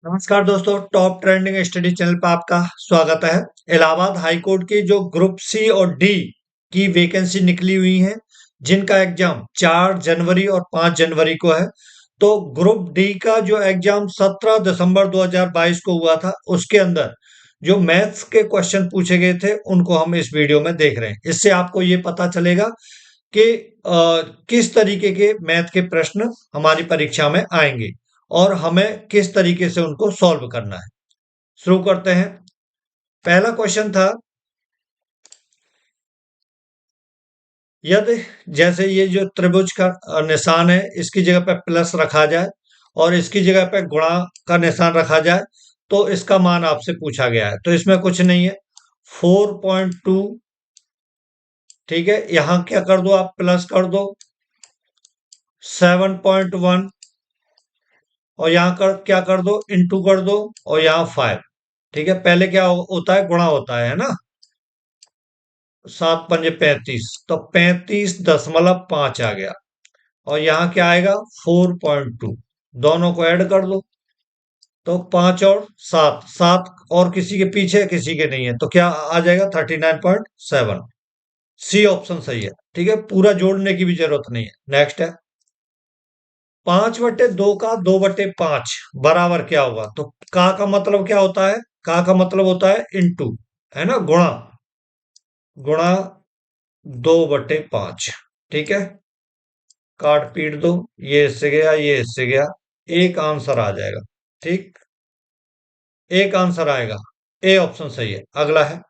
नमस्कार दोस्तों, top trending study channel पर आपका स्वागत है। इलाहाबाद हाई कोर्ट की जो ग्रुप सी और डी की वैकेंसी निकली हुई है, जिनका एग्जाम 4 जनवरी और 5 जनवरी को है। तो ग्रुप डी का जो एग्जाम 17 दिसंबर 2022 को हुआ था, उसके अंदर जो मैथ्स के क्वेश्चन पूछे गए थे उनको हम इस वीडियो में देख रहे हैं। इससे आपको ये पता चलेगा कि किस तरीके के मैथ के प्रश्न हमारी परीक्षा में आएंगे और हमें किस तरीके से उनको सॉल्व करना है। शुरू करते हैं। पहला क्वेश्चन था, यदि जैसे ये जो त्रिभुज का निशान है, इसकी जगह पे प्लस रखा जाए और इसकी जगह पे गुणा का निशान रखा जाए तो इसका मान आपसे पूछा गया है। तो इसमें कुछ नहीं है, 4.2। ठीक है, यहां क्या कर दो, आप प्लस कर दो 7.1 और यहां कर क्या कर दो, इंटू कर दो और यहाँ 5। ठीक है, पहले क्या होता है, गुणा होता है ना। 7×5 = 35, तो 35.5 आ गया और यहाँ क्या आएगा 4.2। दोनों को ऐड कर दो तो 5 और 7, 7 और किसी के पीछे किसी के नहीं है, तो क्या आ जाएगा 39.7। सी ऑप्शन सही है। ठीक है, पूरा जोड़ने की भी जरूरत नहीं है। नेक्स्ट है, 5/2 का 2/5 बराबर क्या होगा। तो का मतलब क्या होता है, का मतलब होता है इंटू, है ना, गुणा। गुणा 2/5। ठीक है, काट पीट दो, ये इससे गया ये इससे गया, एक आंसर आ जाएगा। ठीक, एक आंसर आएगा। ए ऑप्शन सही है। अगला है,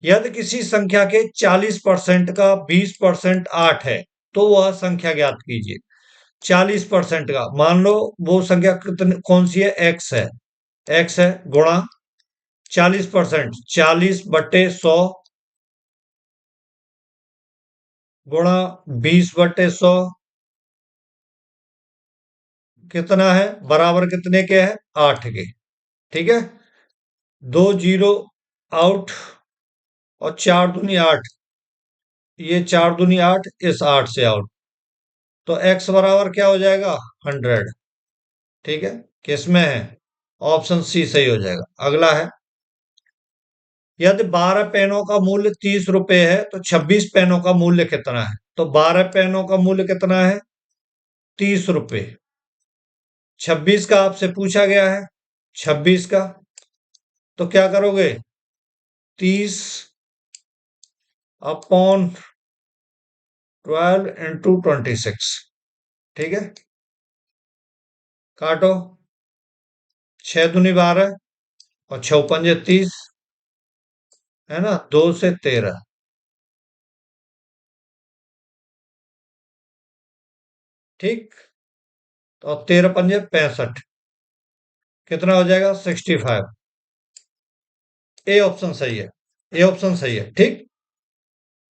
यदि किसी संख्या के 40% का 20% 8 है तो वह संख्या ज्ञात कीजिए। 40% का, मान लो वो संख्या कितनी कौन सी है, एक्स है। एक्स है, गुणा 40%, 40/100 गुणा 20/100 कितना है, बराबर कितने के है, 8 के। ठीक है, 2 जीरो आउट और 4 दूनी 8, ये 4 दूनी 8, इस 8 से आउट, तो x बराबर क्या हो जाएगा, 100। ठीक है, किसमें है, ऑप्शन सी सही हो जाएगा। अगला है, यदि 12 पेनों का मूल्य 30 रुपए है तो 26 पेनों का मूल्य कितना है। तो 12 पेनों का मूल्य कितना है, 30 रुपए। 26 का आपसे पूछा गया है, 26 का, तो क्या करोगे, 30/12 × 26। ठीक है, काटो, 6 दूनी 12 और 6 × 5 = 30, है ना, 2 से 13। ठीक, तो 13×5 = 65, कितना हो जाएगा, 65। ए ऑप्शन सही है। ए ऑप्शन सही है। ठीक,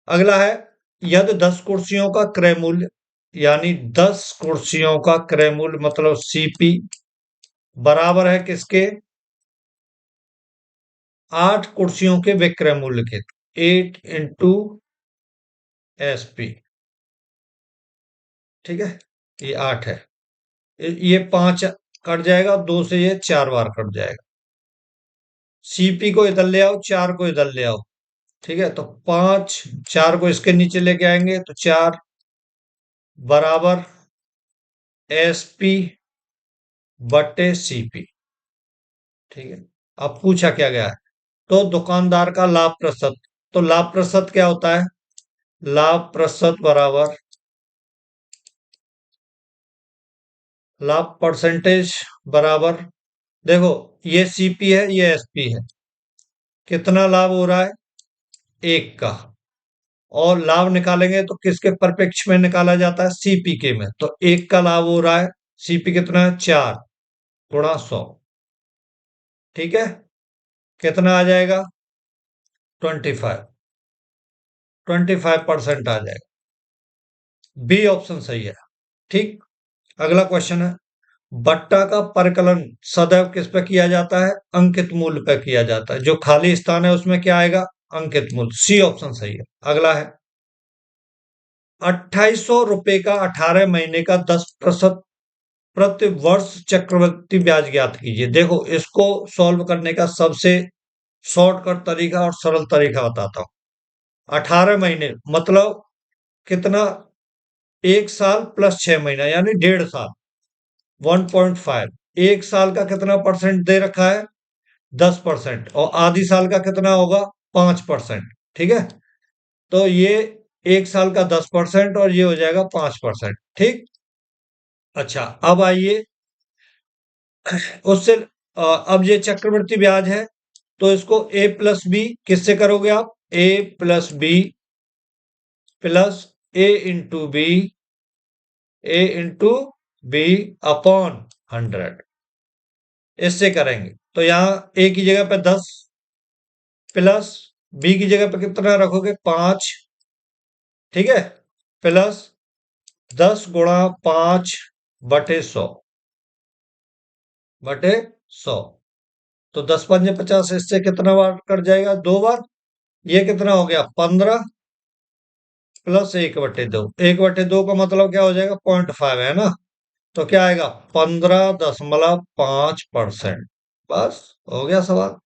अगला है, यदि 10 कुर्सियों का क्रय मूल्य, यानी 10 कुर्सियों का क्रय मूल्य मतलब सीपी बराबर है किसके, 8 कुर्सियों के विक्रय मूल्य के। 8 × SP। ठीक है, ये 8 है, ये 5 कट जाएगा, 2 से ये 4 बार कट जाएगा। सीपी को इधर ले आओ, 4 को इधर ले आओ। ठीक है, तो 5, 4 को इसके नीचे लेके आएंगे तो 4 बराबर SP/CP। ठीक है, अब पूछा क्या गया है, तो दुकानदार का लाभ प्रतिशत। तो लाभ प्रतिशत क्या होता है, लाभ प्रतिशत बराबर लाभ परसेंटेज बराबर, देखो ये सीपी है ये एसपी है, कितना लाभ हो रहा है, 1 का। और लाभ निकालेंगे तो किसके परिप्रेक्ष्य में निकाला जाता है, सीपी के में। तो 1 का लाभ हो रहा है, सीपी कितना है, 4 × 100। ठीक है, कितना आ जाएगा, 25, 25% आ जाएगा। बी ऑप्शन सही है। ठीक, अगला क्वेश्चन है, बट्टा का परिकलन सदैव किस पे किया जाता है, अंकित मूल्य पे किया जाता है। जो खाली स्थान है उसमें क्या आएगा, अंकित मूल्य। सी ऑप्शन सही है। अगला है, 2800 रुपए का 18 महीने का 10% प्रति वर्ष चक्रवृद्धि ब्याज ज्ञात कीजिए। देखो, इसको सॉल्व करने का सबसे शॉर्टकट तरीका और सरल तरीका बताता हूँ। 18 महीने मतलब कितना? 1 साल प्लस 6 महीना यानी 1.5 साल। 1.5 एक साल का कितना परसेंट दे रखा है? 10%। और आधी साल का कितना होगा? 5%। ठीक है, तो ये 1 साल का 10% और ये हो जाएगा 5%। ठीक। अच्छा, अब आइए उससे अब ये चक्रवृद्धि ब्याज है, तो इसको ए प्लस बी किससे करोगे आप? ए प्लस बी प्लस ए इंटू बी, ए इंटू बी अपॉन 100, इससे करेंगे। तो यहाँ ए की जगह पे 10 प्लस बी की जगह पे कितना रखोगे? 5। ठीक है, प्लस 10 × 5/100 बटे 100। तो 10×5 = 50, इससे कितना बार कट जाएगा? 2 बार। ये कितना हो गया? 15 प्लस 1/2। 1/2 का मतलब क्या हो जाएगा? 0.5 है ना, तो क्या आएगा? 15.5%। बस, हो गया सवाल।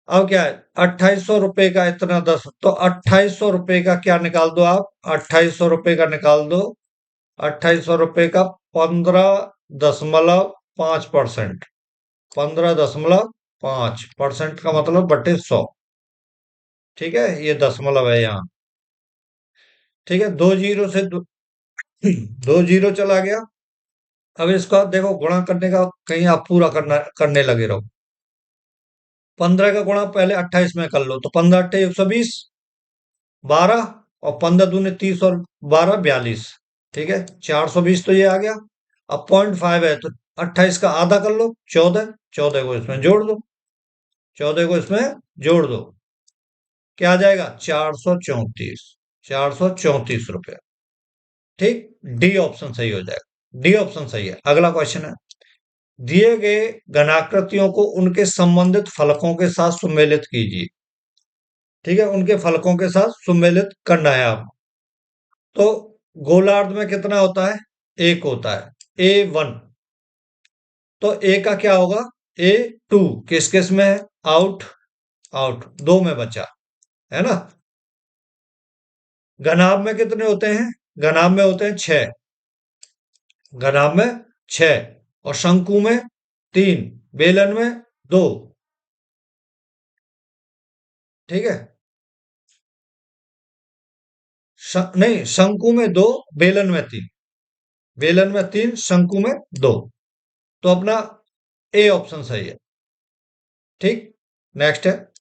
अब क्या है? 2800 रुपए का इतना 10, तो 2800 रुपए का क्या निकाल दो आप? 2800 रुपए का निकाल दो। 2800 रुपए का 15.5%। 15.5% का मतलब बटे 100। ठीक है, ये दशमलव है यहाँ। ठीक है, दो जीरो से दो जीरो चला गया। अब इसका देखो गुणा करने का, कहीं आप पूरा करने लगे रहो। 15 का गुणा पहले 28 में कर लो, तो 15×8 = 120, 12, और 15×2 = 30, और 12 = 42। ठीक है, 420 तो ये आ गया। अब 0.5 है तो 28 का आधा कर लो, 14। 14 को इसमें जोड़ दो, 14 को इसमें जोड़ दो, क्या आ जाएगा? 434। 434 रुपया। ठीक, डी ऑप्शन सही हो जाएगा। डी ऑप्शन सही है। अगला क्वेश्चन है, दिए गए घनाकृतियों को उनके संबंधित फलकों के साथ सुमेलित कीजिए। ठीक है, उनके फलकों के साथ सुमेलित करना है आपको। तो गोलार्ध में कितना होता है? 1 होता है, A1। तो ए का क्या होगा? A2 किस किस में है? आउट। आउट, 2 में बचा है ना। घनाभ में कितने होते हैं? घनाभ में होते हैं 6। घनाभ में 6, और शंकु में 3, बेलन में 2। ठीक है, नहीं, शंकु में 2, बेलन में 3। बेलन में 3, शंकु में 2। तो अपना ए ऑप्शन सही है। ठीक, नेक्स्ट है,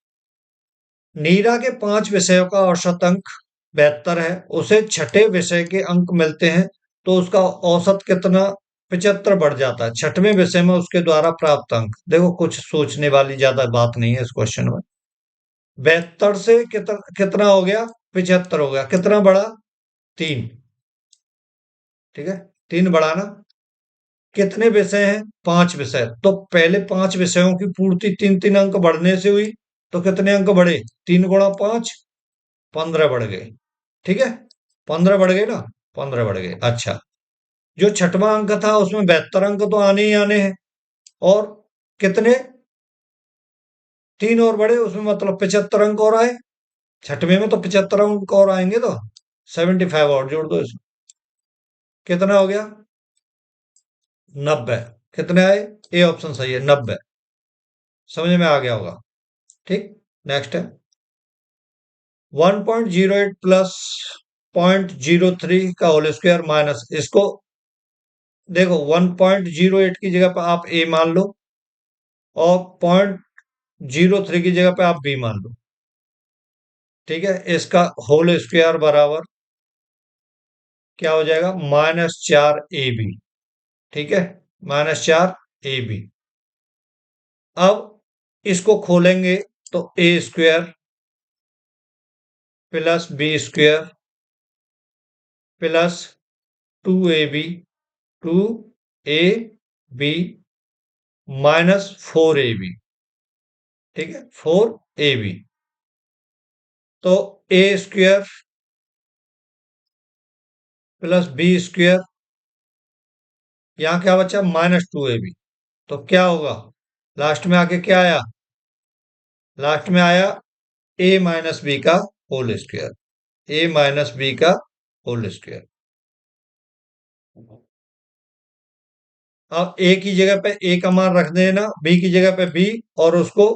नीरा के 5 विषयों का औसत अंक 72 है, उसे छठे विषय के अंक मिलते हैं, तो उसका औसत कितना? 75 बढ़ जाता है छठवें विषय में उसके द्वारा प्राप्त अंक। देखो, कुछ सोचने वाली ज्यादा बात नहीं है इस क्वेश्चन में। 72 से कितना कितना हो गया? 75 हो गया। कितना बढ़ा? 3। ठीक है, 3 बढ़ा ना। कितने विषय हैं? 5 विषय, तो पहले 5 विषयों की पूर्ति 3-3 अंक बढ़ने से हुई, तो कितने अंक बढ़े? 3 × 5 15 बढ़ गए। ठीक है, 15 बढ़ गए ना, 15 बढ़ गए। अच्छा, जो छठवां अंक था उसमें 72 अंक तो आने ही आने हैं, और कितने? 3 और बढ़े उसमें, मतलब 75 अंक और आए। छठवें में तो 75 अंक और आएंगे, तो 75 और जोड़ दो इसमें, कितना हो गया? 90। कितने आए? ए ऑप्शन सही है, 90। समझ में आ गया होगा। ठीक, नेक्स्ट है, 1.08 प्लस 0.03 का होल स्क्वायर माइनस, इसको देखो, 1.08 की जगह पर आप ए मान लो, और 0.03 की जगह पे आप बी मान लो। ठीक है, इसका होल स्क्वायर बराबर क्या हो जाएगा? -4ab। ठीक है, -4ab। अब इसको खोलेंगे, तो A square plus B square plus 2ab, 2ab -4ab। ठीक है, 4ab। तो A square plus B square यहाँ क्या बचा, -2ab। तो क्या होगा, लास्ट में आके क्या आया, लास्ट में आया a-b का होल स्क्वायर, a-b का होल स्क्वायर। अब ए की जगह पे ए का मान रख देना, बी की जगह पे बी, और उसको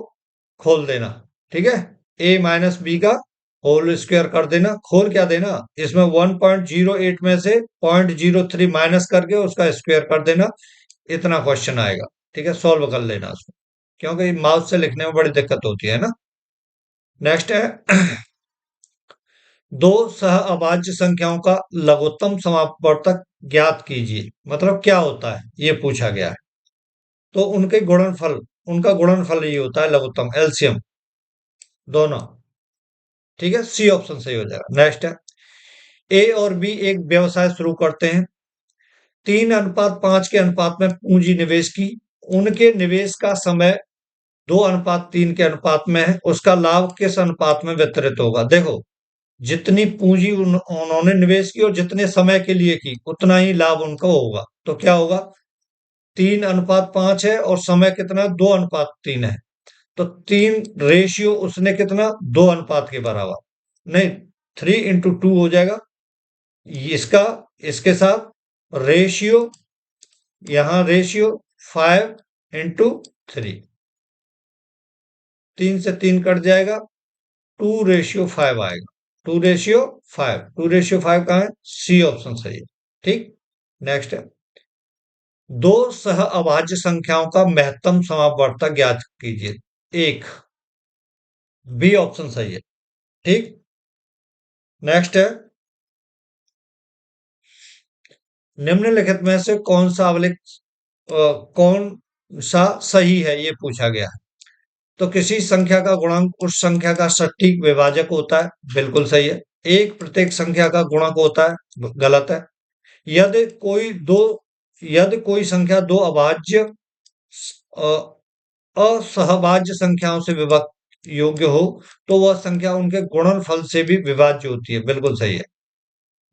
खोल देना। ठीक है, a-b का होल स्क्वायर कर देना, खोल क्या देना, इसमें 1.08 में से 0.03 माइनस करके उसका स्क्वायर कर देना। इतना क्वेश्चन आएगा। ठीक है, सॉल्व कर लेना उसको, क्योंकि माउस से लिखने में बड़ी दिक्कत होती है ना। नेक्स्ट है दो सह अभाज्य संख्याओं का लघुत्तम समापवर्तक ज्ञात कीजिए। मतलब क्या होता है ये पूछा गया है। तो उनके गुणनफल, उनका गुणनफल ये होता है लघुत्तम, एलसीएम दोनों। ठीक है, सी ऑप्शन सही हो जाएगा। नेक्स्ट है ए और बी एक व्यवसाय शुरू करते हैं, 3:5 के अनुपात में पूंजी निवेश की, उनके निवेश का समय 2:3 के अनुपात में है, उसका लाभ किस अनुपात में वितरित होगा। देखो, जितनी पूंजी उन्होंने निवेश की और जितने समय के लिए की, उतना ही लाभ उनका होगा। तो क्या होगा, 3:5 है और समय कितना, 2:3 है। तो 3 रेशियो उसने कितना, 2 अनुपात के बराबर, नहीं 3:2 हो जाएगा। इसका इसके साथ रेशियो, यहां रेशियो 5:3, 3 से 3 कट जाएगा, 2:5 आएगा। 2:5, 2:5 कहाँ है, सी ऑप्शन सही है। ठीक, नेक्स्ट है दो सह अभाज्य संख्याओं का महत्तम समापवर्तक ज्ञात कीजिए, एक, बी ऑप्शन सही है। ठीक, नेक्स्ट है निम्नलिखित में से कौन सा अवलिख कौन सा सही है, ये पूछा गया है। तो किसी संख्या का गुणांक उस संख्या का सटीक विभाजक होता है, बिल्कुल सही है। एक प्रत्येक संख्या का गुणक होता है, गलत है। यदि कोई दो यदि कोई संख्या दो अभाज्य अ, असहभाज्य संख्याओं से विभक्त योग्य हो, तो वह संख्या उनके गुणनफल से भी विभाज्य होती है, बिल्कुल सही है।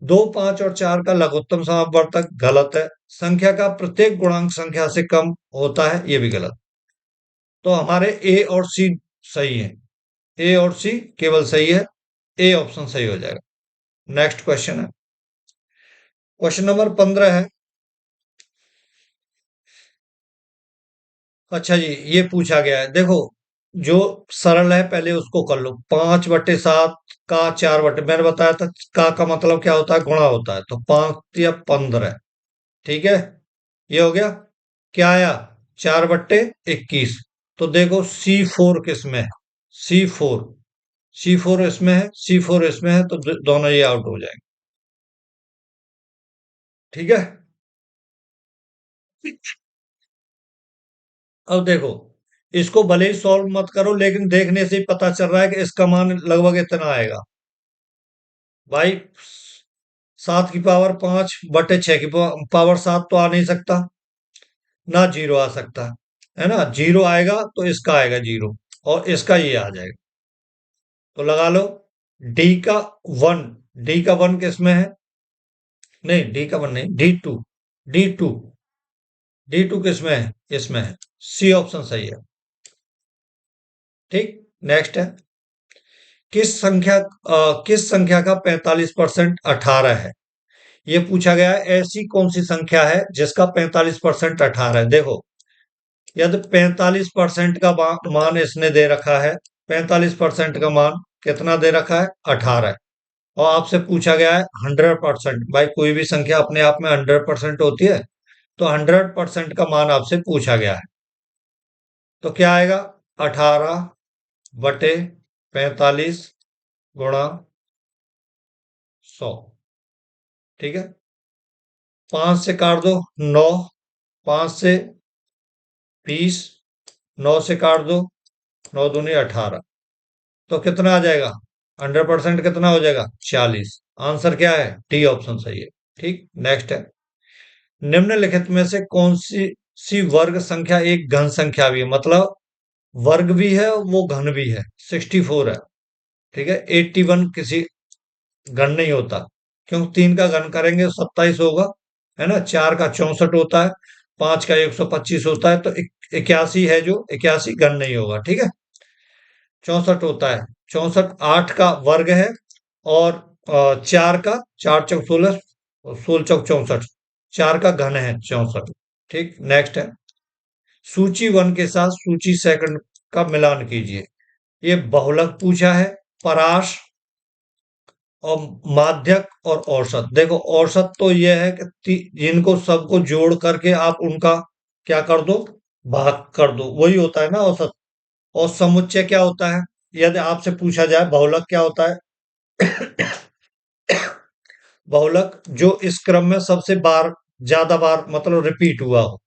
2, 5 और 4 का लघुत्तम समापवर्तक, गलत है। संख्या का प्रत्येक गुणांक संख्या से कम होता है, ये भी गलत। तो हमारे ए और सी सही है, ए और सी केवल सही है, ए ऑप्शन सही हो जाएगा। नेक्स्ट क्वेश्चन है, क्वेश्चन नंबर 15 है। अच्छा जी, ये पूछा गया है, देखो जो सरल है पहले उसको कर लो। 5/7 का 4/, मैंने बताया था का मतलब क्या होता है, गुणा होता है, तो 5 या 15। ठीक है, ये हो गया। क्या आया, 4/21। तो देखो C4 किस में है, C4, C4 इसमें है, C4 इसमें है, तो दोनों ये आउट हो जाएंगे। ठीक है, अब देखो, इसको भले ही सॉल्व मत करो, लेकिन देखने से ही पता चल रहा है कि इसका मान लगभग इतना आएगा भाई। 7 की पावर 5/6 की पावर 7 तो आ नहीं सकता, ना जीरो आ सकता है ना। जीरो आएगा तो इसका आएगा जीरो, और इसका ये आ जाएगा। तो लगा लो डी का वन, डी का वन किसमें है, नहीं डी का वन नहीं, D2, D2, D2 किसमें है, इसमें है, सी ऑप्शन सही है। ठीक, नेक्स्ट है किस संख्या का 45% 18 है। ये पूछा गया है, ऐसी कौन सी संख्या है जिसका 45% 18 है। देखो, यदि 45% का मान इसने दे रखा है, 45% का मान कितना दे रखा है, 18। और आपसे पूछा गया है 100%, भाई कोई भी संख्या अपने आप में 100% होती है, तो 100% का मान आपसे पूछा गया है। तो क्या आएगा, 18/45 गुणा 100। ठीक है, 5 से काट दो 9, 5 से 20, 9 से काट दो 9 दूनी 18, तो कितना आ जाएगा, 100% कितना हो जाएगा, 40। आंसर क्या है, डी ऑप्शन सही है। ठीक, नेक्स्ट है निम्नलिखित में से कौन सी सी वर्ग संख्या एक घन संख्या भी है। मतलब वर्ग भी है, वो घन भी है, 64 है। ठीक है, 81 किसी घन नहीं होता, क्योंकि 3 का घन करेंगे 27 होगा, है ना, 4 का 64 होता है, 5 का 125 होता है, तो 81 है, जो 81 घन नहीं होगा, ठीक है। 64 होता है, 64 8 का वर्ग है, और 4 का 4 चौक 16, 16 चौक 64, 4 का घन है 64। ठीक, नेक्स्ट है, सूची 1 के साथ सूची सेकंड का मिलान कीजिए। ये बहुलक पूछा है, परास और माध्यक और औसत। देखो, औसत तो यह है कि जिनको सबको जोड़ करके आप उनका क्या कर दो, भाग कर दो, वही होता है ना औसत। और समुच्चय क्या होता है, यदि आपसे पूछा जाए बहुलक क्या होता है। बहुलक जो इस क्रम में सबसे ज्यादा बार मतलब रिपीट हुआ हो।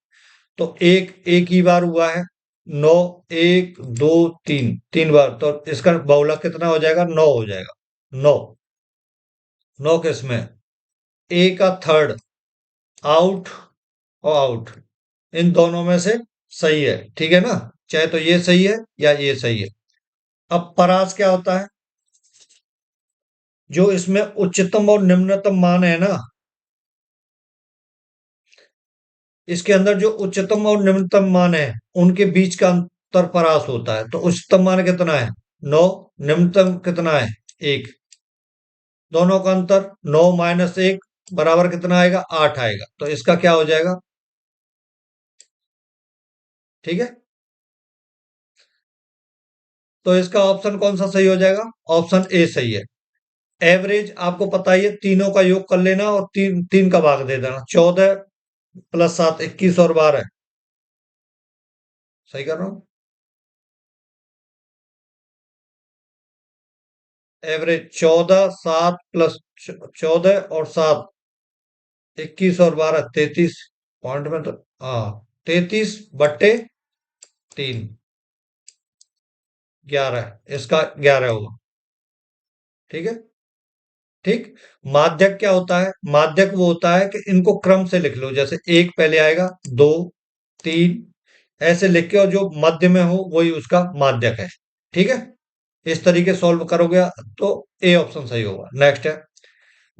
तो एक एक ही बार हुआ है, 9, 1, 2, 3, 3 बार, तो इसका बहुलक कितना हो जाएगा, 9 हो जाएगा। 9, 9 किसमें, ए का थर्ड, आउट और आउट, इन दोनों में से सही है, ठीक है ना। चाहे तो ये सही है या ये सही है। अब परास क्या होता है, जो इसमें उच्चतम और निम्नतम मान है ना, इसके अंदर जो उच्चतम और निम्नतम मान है, उनके बीच का अंतर परास होता है। तो उच्चतम मान कितना है, 9, निम्नतम कितना है, 1, दोनों का अंतर 9 - 1 बराबर कितना आएगा, 8 आएगा। तो इसका क्या हो जाएगा, ठीक है। तो इसका ऑप्शन कौन सा सही हो जाएगा, ऑप्शन ए सही है। एवरेज आपको पता ही है, तीनों का योग कर लेना और तीन तीन का भाग दे देना, 14 + 7 21 और 12, सही कर रहा हूं। एवरेज 14, 7 प्लस 14 और 7, 21 और 12, 33 पॉइंट में तो, हाँ, 33/3, 11, इसका 11 होगा, ठीक है। ठीक, माध्यक क्या होता है, माध्यक वो होता है कि इनको क्रम से लिख लो, जैसे एक पहले आएगा, 2, 3, ऐसे लिख के, और जो मध्य में हो वही उसका माध्यक है, ठीक है। इस तरीके सॉल्व करोगे तो ए ऑप्शन सही होगा। नेक्स्ट है,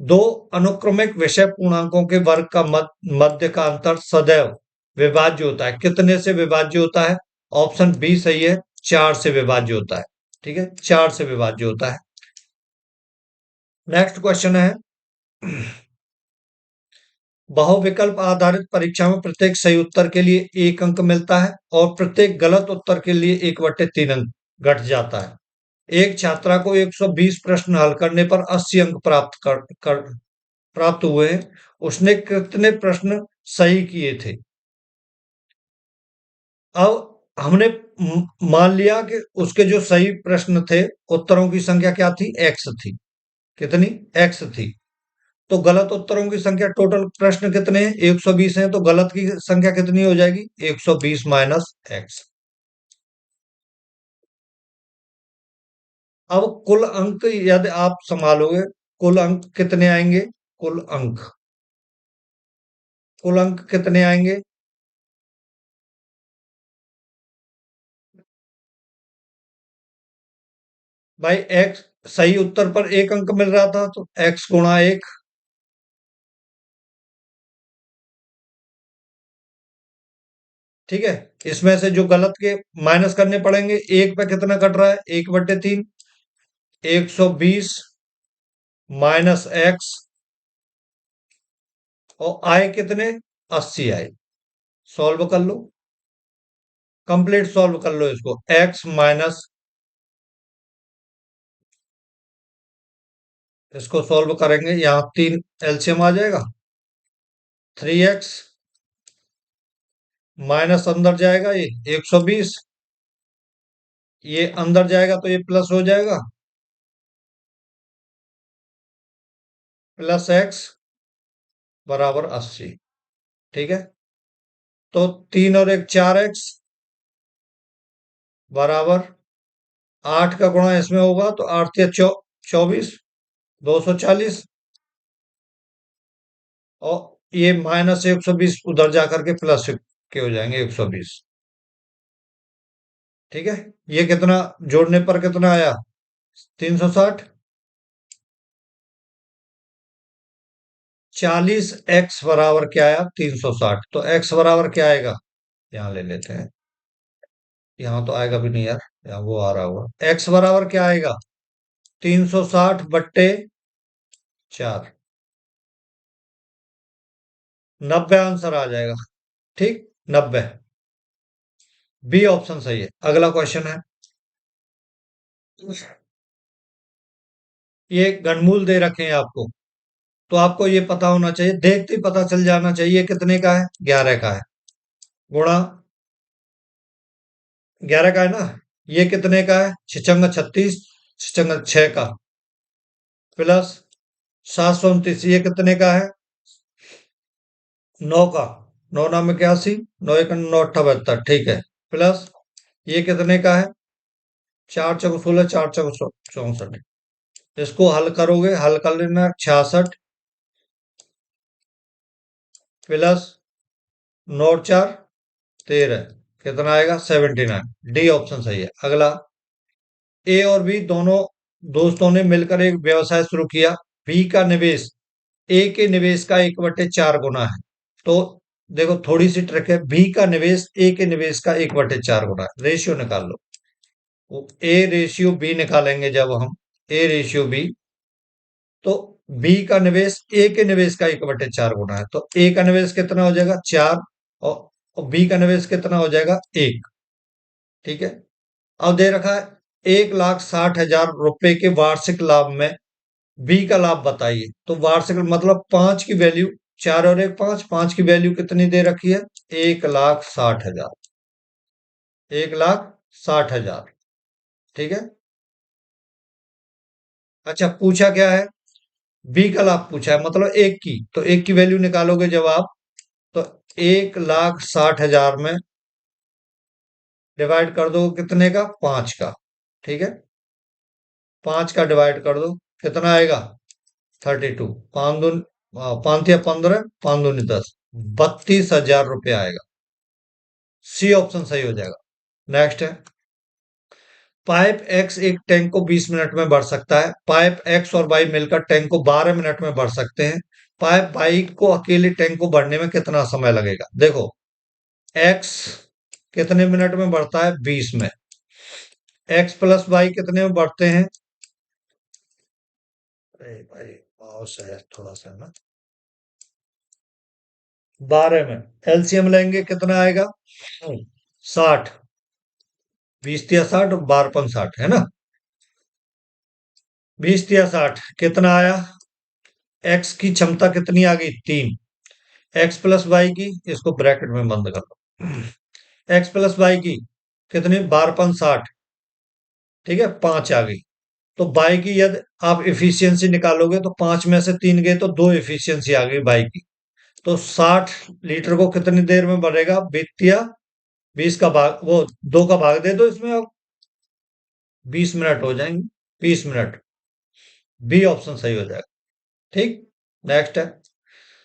दो अनुक्रमिक विषय पूर्णांकों के वर्ग का मध्य का अंतर सदैव विभाज्य होता है, कितने से विभाज्य होता है, ऑप्शन बी सही है, 4 से विभाज्य होता है, ठीक है, 4 से विभाज्य होता है। नेक्स्ट क्वेश्चन है, बहुविकल्प आधारित परीक्षा में प्रत्येक सही उत्तर के लिए 1 अंक मिलता है, और प्रत्येक गलत उत्तर के लिए 1/3 अंक घट जाता है। एक छात्रा को 120 प्रश्न हल करने पर 80 अंक प्राप्त हुए हैं। उसने कितने प्रश्न सही किए थे। अब हमने मान लिया कि उसके जो सही प्रश्न थे, उत्तरों की संख्या क्या थी, एक्स थी। कितनी, एक्स थी। तो गलत उत्तरों की संख्या, टोटल प्रश्न कितने हैं, 120 हैं, तो गलत की संख्या कितनी हो जाएगी, 120 माइनस एक्स। अब कुल अंक यदि आप संभालोगे, कुल अंक कितने आएंगे, कुल अंक, कुल अंक कितने आएंगे, भाई एक्स, सही उत्तर पर 1 अंक मिल रहा था, तो x × 1, ठीक है। इसमें से जो गलत के माइनस करने पड़ेंगे, एक पे कितना कट रहा है, 1/3, 120 माइनस एक्स, और आए कितने, 80 आए। सॉल्व कर लो, कंप्लीट सॉल्व कर लो इसको, x माइनस, इसको सॉल्व करेंगे, यहाँ 3 एलसीएम आ जाएगा, 3x माइनस अंदर जाएगा, ये 120, ये अंदर जाएगा तो ये प्लस हो जाएगा, प्लस x बराबर 80, ठीक है। तो 3 और 1 4x बराबर 8 का गुणा इसमें होगा, तो 8 × 3 = 24, 240, और ये -120 उधर जाकर के प्लस के हो जाएंगे, 120, ठीक है। ये कितना जोड़ने पर कितना आया, 360, 40x बराबर क्या आया? 360। तो x बराबर क्या आएगा? यहां ले लेते हैं, यहां तो आएगा भी नहीं यार, यहाँ वो आ रहा होगा। x बराबर क्या आएगा? 360/4। 90 आंसर आ जाएगा। ठीक, 90। बी ऑप्शन सही है। अगला क्वेश्चन है, ये घनमूल दे रखे हैं आपको, तो आपको ये पता होना चाहिए, देखते ही पता चल जाना चाहिए कितने का है। 11 का है, गुणा 11 का है ना। ये कितने का है? छिचंग 36, छिचंग 6 का, प्लस 729, ये कितने का है? 9 का। 9 9 में 81, 9 1 9 78, ठीक है। प्लस ये कितने का है? 4 चौक 16, 4 चौक 64। इसको हल करोगे, हल कर लेना, 66 प्लस 9 4 13, कितना आएगा? 79। डी ऑप्शन सही है। अगला, ए और बी दोनों दोस्तों ने मिलकर एक व्यवसाय शुरू किया। बी का निवेश ए के निवेश का 1/4 गुना है। तो देखो, थोड़ी सी ट्रिक है, बी का निवेश ए के निवेश का 1/4 गुना है। रेशियो निकाल लो, वो ए रेशियो बी निकालेंगे जब हम, ए रेशियो बी, तो बी का निवेश ए के निवेश का 1/4 गुना है। तो ए का निवेश कितना हो जाएगा? 4, और बी का निवेश कितना हो जाएगा? 1। ठीक है। अब दे रखा है 1,60,000 रुपए के वार्षिक लाभ में बी का लाभ बताइए। तो वार्षिक मतलब 5 की वैल्यू, 4 और 1 5, 5 की वैल्यू कितनी दे रखी है? 1,60,000। 1,60,000, ठीक है। अच्छा, पूछा क्या है? बी का लाभ पूछा है, मतलब एक की, तो एक की वैल्यू निकालोगे जब आप, तो 1,60,000 में डिवाइड कर दो कितने का? 5 का, ठीक है। 5 का डिवाइड कर दो, कितना आएगा? 32। 5 दून 5 या 15, 5 दूनी 10, 32,000 रुपये आएगा। सी ऑप्शन सही हो जाएगा। नेक्स्ट है, पाइप एक्स एक टैंक को 20 मिनट में भर सकता है। पाइप एक्स और वाई मिलकर टैंक को 12 मिनट में भर सकते हैं। पाइप वाई को अकेले टैंक को भरने में कितना समय लगेगा? देखो, एक्स कितने मिनट में बढ़ता है? 20 में। एक्स प्लस वाई कितने में बढ़ते हैं? अरे भाई, माउस है थोड़ा सा ना, 12 में। एलसीएम लेंगे, कितना आएगा? 60। 20 या 60, 12 60 है ना। 20 या 60 कितना आया? एक्स की क्षमता कितनी आ गई? 3। एक्स प्लस वाई की, इसको ब्रैकेट में बंद कर लो, एक्स प्लस वाई की कितनी? 12 60, ठीक है, 5 आ गई। तो बाई की यदि आप इफिशियंसी निकालोगे, तो 5 में से 3 गए, तो 2 इफिशियंसी आ गई बाई की। तो 60 लीटर को कितनी देर में भरेगा? वित्तीय 20 का भाग, वो 2 का भाग दे दो इसमें, अब 20 मिनट हो जाएंगे। 20 मिनट, बी ऑप्शन सही हो जाएगा। ठीक। नेक्स्ट है,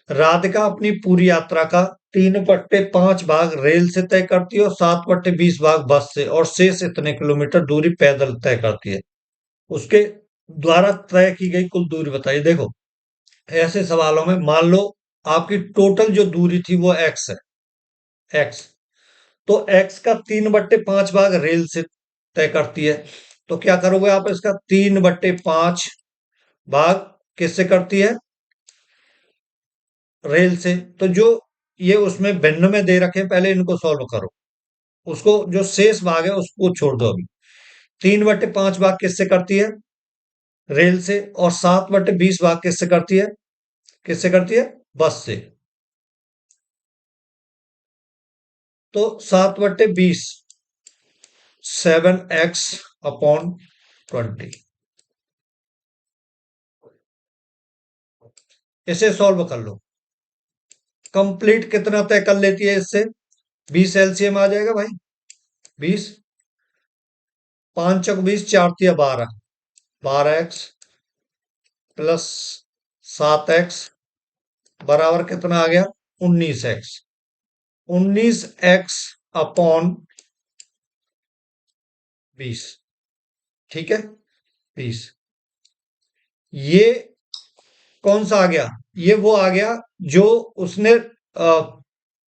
राधिका अपनी पूरी यात्रा का 3/5 भाग रेल से तय करती है और 7/20 भाग बस से, और शेष इतने किलोमीटर दूरी पैदल तय करती है। उसके द्वारा तय की गई कुल दूरी बताइए। देखो, ऐसे सवालों में मान लो आपकी टोटल जो दूरी थी वो एक्स है, एक्स, तो एक्स का 3/5 भाग रेल से तय करती है। तो क्या करोगे आप? इसका 3/5 भाग किससे करती है? रेल से। तो जो ये उसमें भिन्न में दे रखे हैं, पहले इनको सॉल्व करो, उसको जो शेष भाग है उसको छोड़ दो अभी। 3/5 भाग किससे करती है? रेल से। और 7/20 भाग किससे करती है? किससे करती है? बस से। तो 7/20, 7x/20। इसे सॉल्व कर लो, कंप्लीट कितना तय कर लेती है इससे? 20 एलसीएम आ जाएगा भाई। 20, 5 चौक 20, 4 तिया 12, 12x प्लस 7x बराबर कितना आ गया? 19x। 19x/20, ठीक है, 20। ये कौन सा आ गया? ये वो आ गया जो उसने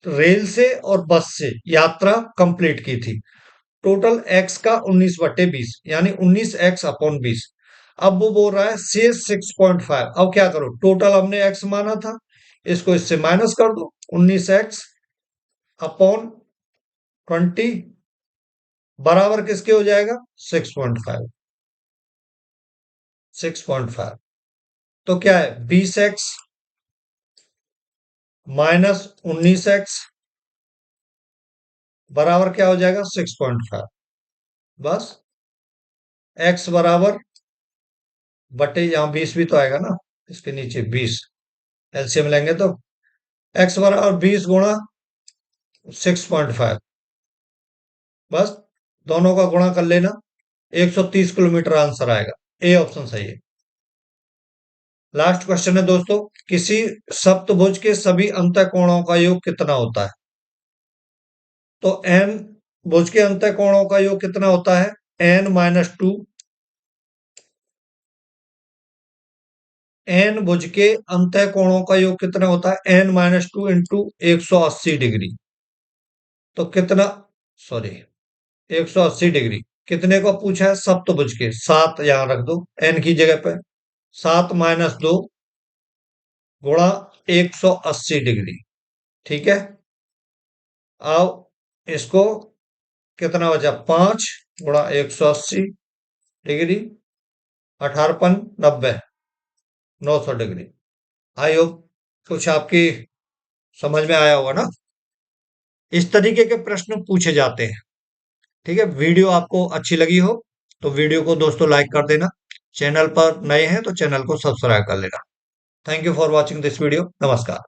रेल से और बस से यात्रा कंप्लीट की थी। टोटल एक्स का 19/20 यानी 19x/20। अब वो बोल रहा है शेष 6.5। अब क्या करो, टोटल हमने एक्स माना था, इसको इससे माइनस कर दो। 19x/20 बराबर किसके हो जाएगा? 6.5। 6.5 तो क्या है? 20x माइनस 19x बराबर क्या हो जाएगा? 6.5। बस x बराबर बटे, यहाँ 20 भी तो आएगा ना, इसके नीचे 20 एलसीएम लेंगे तो x बराबर 20 गुणा 6.5। बस दोनों का गुणा कर लेना, 130 किलोमीटर आंसर आएगा। ए ऑप्शन सही है। लास्ट क्वेश्चन है दोस्तों, किसी सप्तभुज के सभी अंतःकोणों का योग कितना होता है? तो एन भुज के अंतःकोणों का योग कितना होता है? n-2। एन भुज के अंतःकोणों का योग कितना होता है? n-2 into 180 degree. तो कितना, सॉरी, 180 डिग्री कितने को पूछा है? सप्तभुज के। 7 यहां रख दो एन की जगह पे। 7-2 गुणा 180 डिग्री। ठीक है। अब इसको कितना बचा? 5 गुणा 180 डिग्री, 18×5 = 90, 900 डिग्री। आई होप कुछ आपकी समझ में आया होगा ना। इस तरीके के प्रश्न पूछे जाते हैं। ठीक है, वीडियो आपको अच्छी लगी हो तो वीडियो को दोस्तों लाइक कर देना। चैनल पर नए हैं तो चैनल को सब्सक्राइब कर लेना। Thank you for watching this video. नमस्कार।